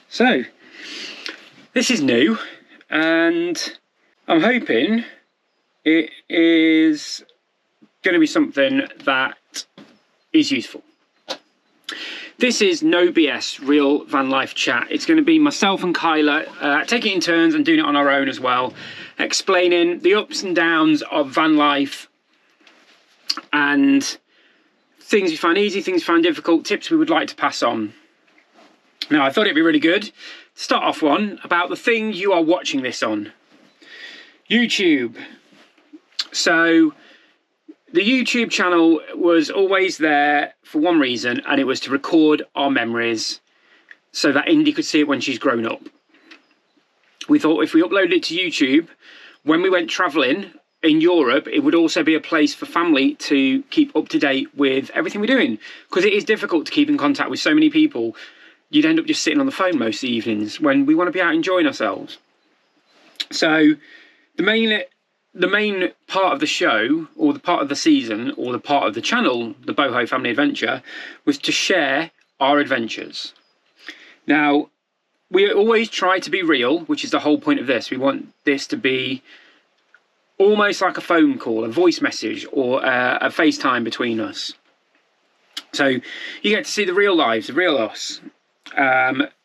So, this is new, and I'm hoping it is going to be something that is useful. This is no BS, real van life chat. It's going to be myself and Kyla taking it in turns and doing it on our own as well, explaining the ups and downs of van life and things we find easy, things we find difficult, tips we would like to pass on. Now, I thought it'd be really good to start off one about the thing you are watching this on. YouTube. So, the YouTube channel was always there for one reason, and it was to record our memories so that Indy could see it when she's grown up. We thought if we uploaded it to YouTube, when we went travelling in Europe, it would also be a place for family to keep up to date with everything we're doing. Because it is difficult to keep in contact with so many people. You'd end up just sitting on the phone most evenings when we want to be out enjoying ourselves. So the main part of the show, or the part of the season, or the part of the channel, the Boho Family Adventure, was to share our adventures. Now, we always try to be real, which is the whole point of this. We want this to be almost like a phone call, a voice message, or a FaceTime between us. So you get to see the real lives, the real us.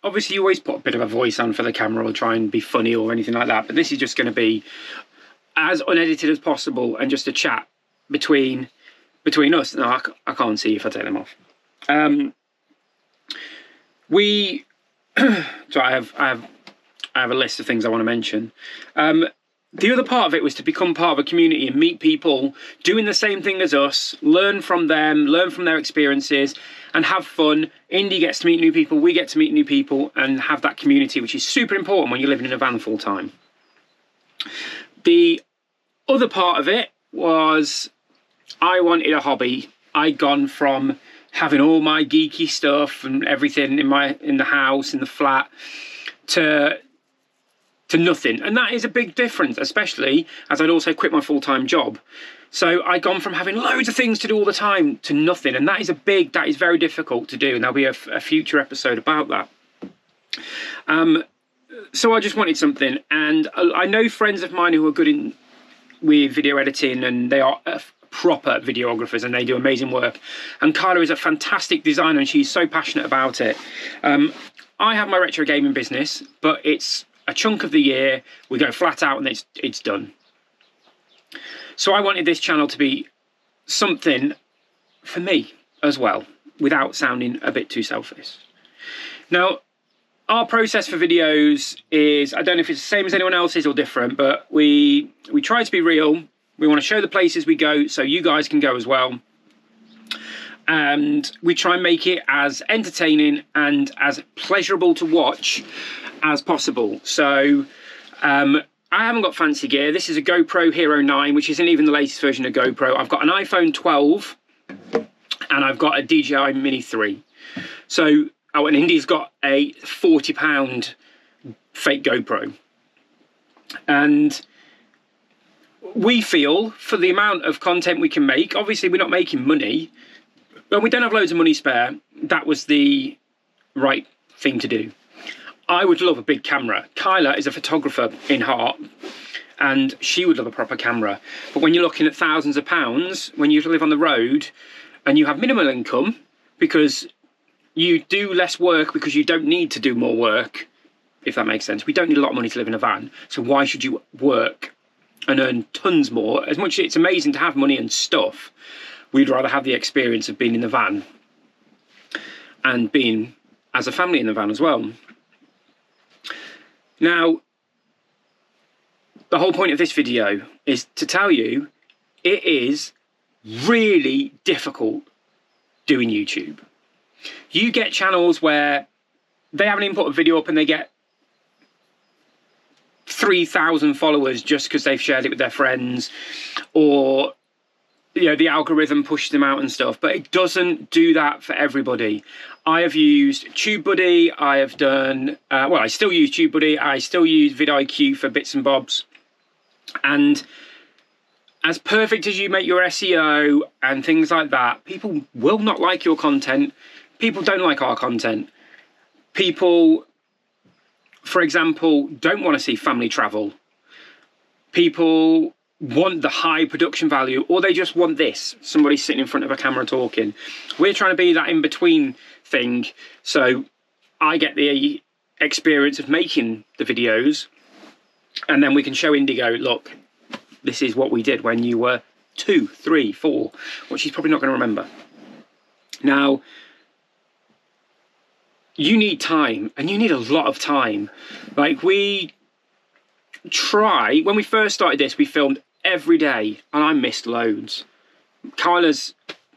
Obviously, you always put a bit of a voice on for the camera or try and be funny or anything like that, but this is just going to be as unedited as possible and just a chat between us. No, I can't see if I take them off. So I have a list of things I want to mention. The other part of it was to become part of a community and meet people doing the same thing as us, learn from them, learn from their experiences, and have fun. Indy gets to meet new people, we get to meet new people, and have that community, which is super important when you're living in a van full time. The other part of it was I wanted a hobby. I'd gone from having all my geeky stuff and everything in the house, in the flat, to nothing. And that is a big difference, especially as I'd also quit my full-time job. So I'd gone from having loads of things to do all the time to nothing. And that is very difficult to do. And there'll be a future episode about that. So I just wanted something. And I know friends of mine who are good with video editing, and they are proper videographers and they do amazing work. And Kyla is a fantastic designer and she's so passionate about it. I have my retro gaming business, but it's a chunk of the year we go flat out and it's done. So I wanted this channel to be something for me as well, without sounding a bit too selfish. Now, our process for videos is, I don't know if it's the same as anyone else's or different, but we try to be real. We want to show the places we go so you guys can go as well. And we try and make it as entertaining and as pleasurable to watch as possible. So I haven't got fancy gear. This is a GoPro Hero 9, which isn't even the latest version of GoPro. I've got an iPhone 12 and I've got a DJI Mini 3. So, oh, and Indy's got a £40 fake GoPro. And we feel for the amount of content we can make, obviously we're not making money, but we don't have loads of money spare. That was the right thing to do. I would love a big camera. Kyla is a photographer in heart, and she would love a proper camera. But when you're looking at thousands of pounds, when you live on the road and you have minimal income because you do less work because you don't need to do more work, if that makes sense. We don't need a lot of money to live in a van. So why should you work and earn tons more? As much as it's amazing to have money and stuff, we'd rather have the experience of being in the van and being as a family in the van as well. Now, the whole point of this video is to tell you it is really difficult doing YouTube. You get channels where they haven't even put a video up and they get 3,000 followers just because they've shared it with their friends, or the algorithm pushed them out and stuff, but it doesn't do that for everybody. I have used TubeBuddy, I have done, I still use TubeBuddy, I still use vidIQ for bits and bobs. And as perfect as you make your SEO and things like that, people will not like your content. People don't like our content. People, for example, don't want to see family travel. People want the high production value, or they just want this, somebody sitting in front of a camera talking. We're trying to be that in-between thing, so I get the experience of making the videos, and then we can show Indigo, look, this is what we did when you were 2, 3, 4, what she's probably not going to remember. Now, you need time, and you need a lot of time. Like, when we first started this, we filmed every day, and I missed loads. Kylas,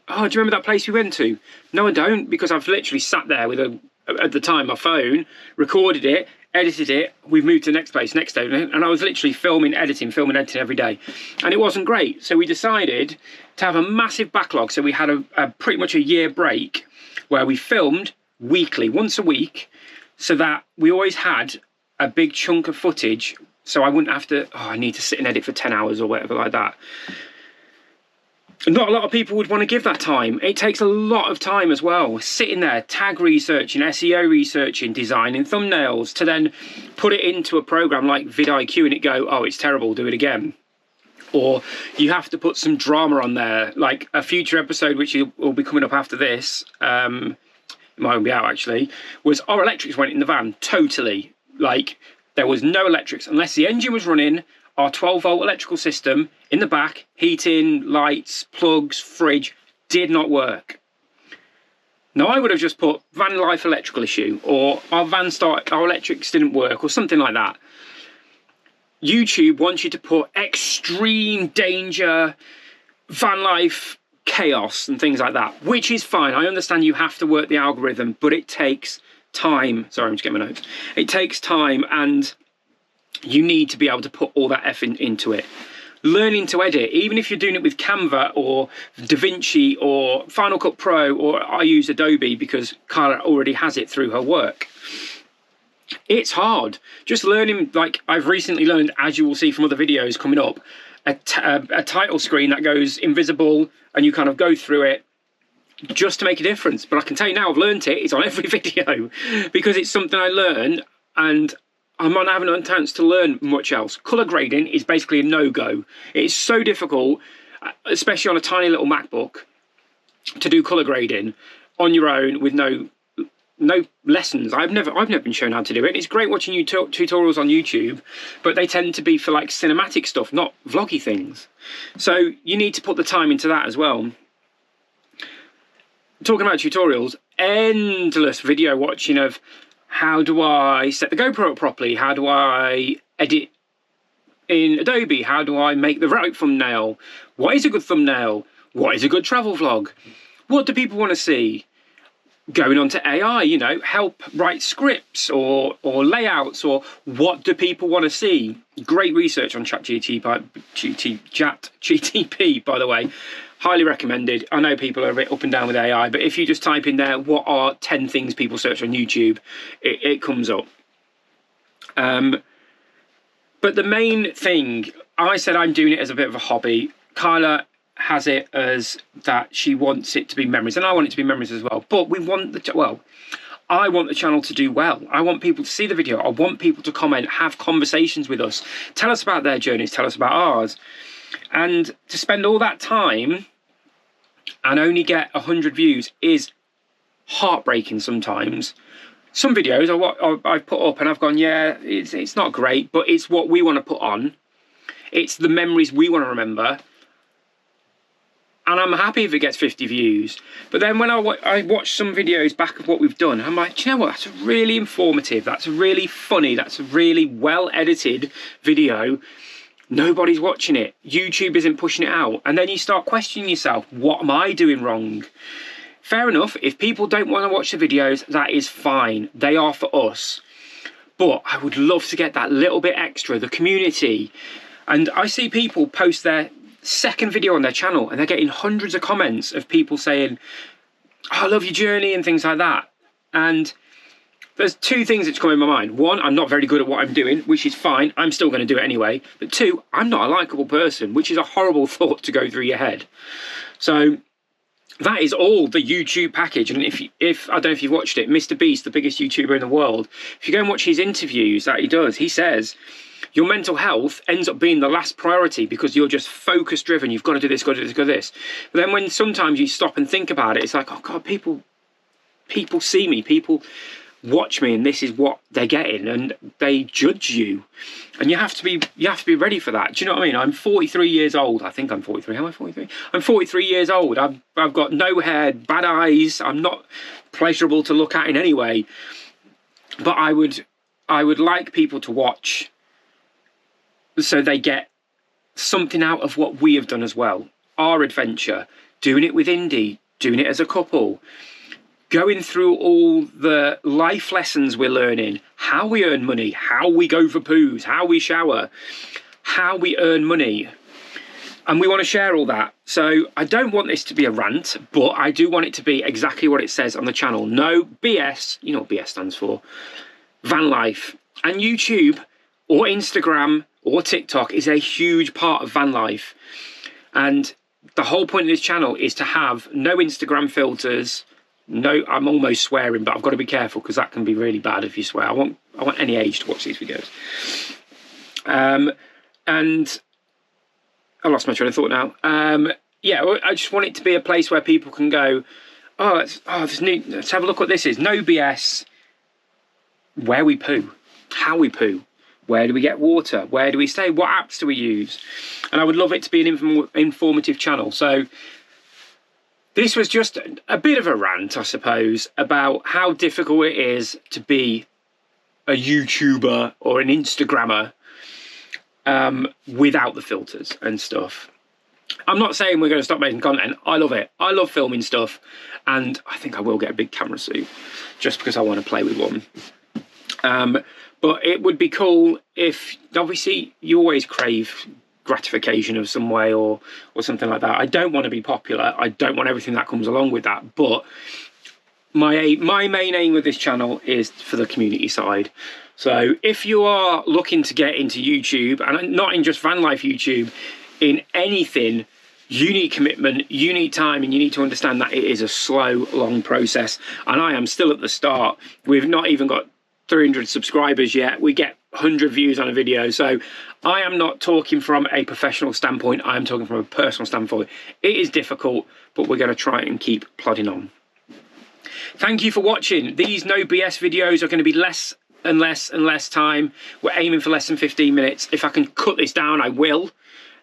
oh, do you remember that place we went to? No, I don't, because I've literally sat there with at the time, my phone, recorded it, edited it, we've moved to the next place, next day, and I was literally filming, editing every day. And it wasn't great, so we decided to have a massive backlog. So we had a pretty much a year break where we filmed weekly, once a week, so that we always had a big chunk of footage, so I wouldn't have to, I need to sit and edit for 10 hours or whatever like that. Not a lot of people would want to give that time. It takes a lot of time as well. Sitting there, tag researching, SEO researching, designing thumbnails, to then put it into a program like vidIQ and it go, oh, it's terrible, do it again. Or you have to put some drama on there, like a future episode, which will be coming up after this, it might be out actually, was our electrics went in the van, totally. Like, there was no electrics, unless the engine was running, our 12-volt electrical system in the back, heating, lights, plugs, fridge, did not work. Now, I would have just put van life electrical issue, or our electrics didn't work, or something like that. YouTube wants you to put extreme danger, van life chaos and things like that, which is fine. I understand you have to work the algorithm, but it takes time. Sorry, I'm just getting my notes. It takes time, and you need to be able to put all that effort into it. Learning to edit, even if you're doing it with Canva or DaVinci or Final Cut Pro, or I use Adobe because Kyla already has it through her work. It's hard. Just learning, like I've recently learned, as you will see from other videos coming up, a title screen that goes invisible and you kind of go through it just to make a difference. But I can tell you now, I've learned it. It's on every video because it's something I learn, and I'm not having a chance to learn much else. Colour grading is basically a no-go. It's so difficult, especially on a tiny little MacBook, to do colour grading on your own with no lessons. I've never been shown how to do it. It's great watching tutorials on YouTube, but they tend to be for like cinematic stuff, not vloggy things. So you need to put the time into that as well. Talking about tutorials, endless video watching of how do I set the GoPro up properly? How do I edit in Adobe? How do I make the right thumbnail? What is a good thumbnail? What is a good travel vlog? What do people want to see? Going on to AI, you know, help write scripts or layouts, or what do people want to see? Great research on ChatGTP, by the way. Highly recommended. I know people are a bit up and down with AI, but if you just type in there, what are 10 things people search on YouTube, it comes up. But the main thing, I said I'm doing it as a bit of a hobby. Kyla has it as that she wants it to be memories, and I want it to be memories as well. But we want I want the channel to do well. I want people to see the video. I want people to comment, have conversations with us, tell us about their journeys, tell us about ours. And to spend all that time and only get 100 views is heartbreaking sometimes. Some videos I've put up and I've gone, yeah, it's not great, but it's what we want to put on. It's the memories we want to remember. And I'm happy if it gets 50 views. But then when I watch some videos back of what we've done, I'm like, do you know what? That's really informative. That's really funny. That's a really well edited video. Nobody's watching it. YouTube isn't pushing it out. And then you start questioning yourself, what am I doing wrong? Fair enough. If people don't want to watch the videos, that is fine. They are for us. But I would love to get that little bit extra, the community. And I see people post their second video on their channel and they're getting hundreds of comments of people saying, oh, I love your journey and things like that. And there's two things that's come in my mind. One, I'm not very good at what I'm doing, which is fine. I'm still going to do it anyway. But two, I'm not a likable person, which is a horrible thought to go through your head. So that is all the YouTube package. And if I don't know if you've watched it, Mr. Beast, the biggest YouTuber in the world, if you go and watch his interviews that he does, he says your mental health ends up being the last priority because you're just focus driven. You've got to do this, got to do this, got to do this. But then when sometimes you stop and think about it, it's like, oh God, people see me, people watch me, and this is what they're getting, and they judge you, and you have to be ready for that. Do you know what I mean? I'm 43 years old. I think I'm 43. Am I 43? I'm 43 years old. I've got no hair, bad eyes. I'm not pleasurable to look at in any way. But I would like people to watch so they get something out of what we have done as well. Our adventure, doing it with Indy, doing it as a couple, going through all the life lessons we're learning, how we earn money, how we go for poos, how we shower, how we earn money. And we want to share all that. So I don't want this to be a rant, but I do want it to be exactly what it says on the channel. No BS, you know what BS stands for, van life. And YouTube or Instagram or TikTok is a huge part of van life. And the whole point of this channel is to have no Instagram filters. No, I'm almost swearing, but I've got to be careful because that can be really bad if you swear. I want any age to watch these videos. And I lost my train of thought now. Yeah, I just want it to be a place where people can go, let's have a look what this is. No BS. Where we poo, how we poo, where do we get water, where do we stay, what apps do we use? And I would love it to be an informative channel. So this was just a bit of a rant, I suppose, about how difficult it is to be a YouTuber or an Instagrammer without the filters and stuff. I'm not saying we're going to stop making content. I love it. I love filming stuff. And I think I will get a big camera suit just because I want to play with one. But it would be cool if, obviously, you always crave gratification of some way or something like that. I don't want to be popular. I don't want everything that comes along with that. But my main aim with this channel is for the community side. So if you are looking to get into YouTube, and not in just van life YouTube, in anything, you need commitment, you need time, and you need to understand that it is a slow, long process. And I am still at the start. We've not even got 300 subscribers yet. We get 100 views on a video. So I am not talking from a professional standpoint. I am talking from a personal standpoint. It is difficult, but we're going to try and keep plodding on. Thank you for watching. These no BS videos are going to be less and less and less time. We're aiming for less than 15 minutes. If I can cut this down, I will,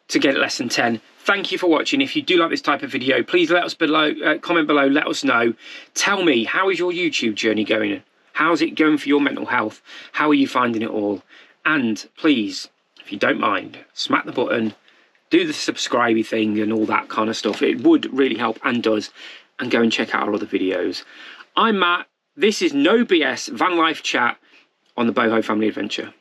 to get it less than 10. Thank you for watching. If you do like this type of video, please let us below, comment below, let us know. Tell me, how is your YouTube journey going? How's it going for your mental health? How are you finding it all? And please, if you don't mind, smack the button, do the subscribey thing and all that kind of stuff. It would really help and does. And go and check out our other videos. I'm Matt. This is No BS Van Life Chat on the Boho Family Adventure.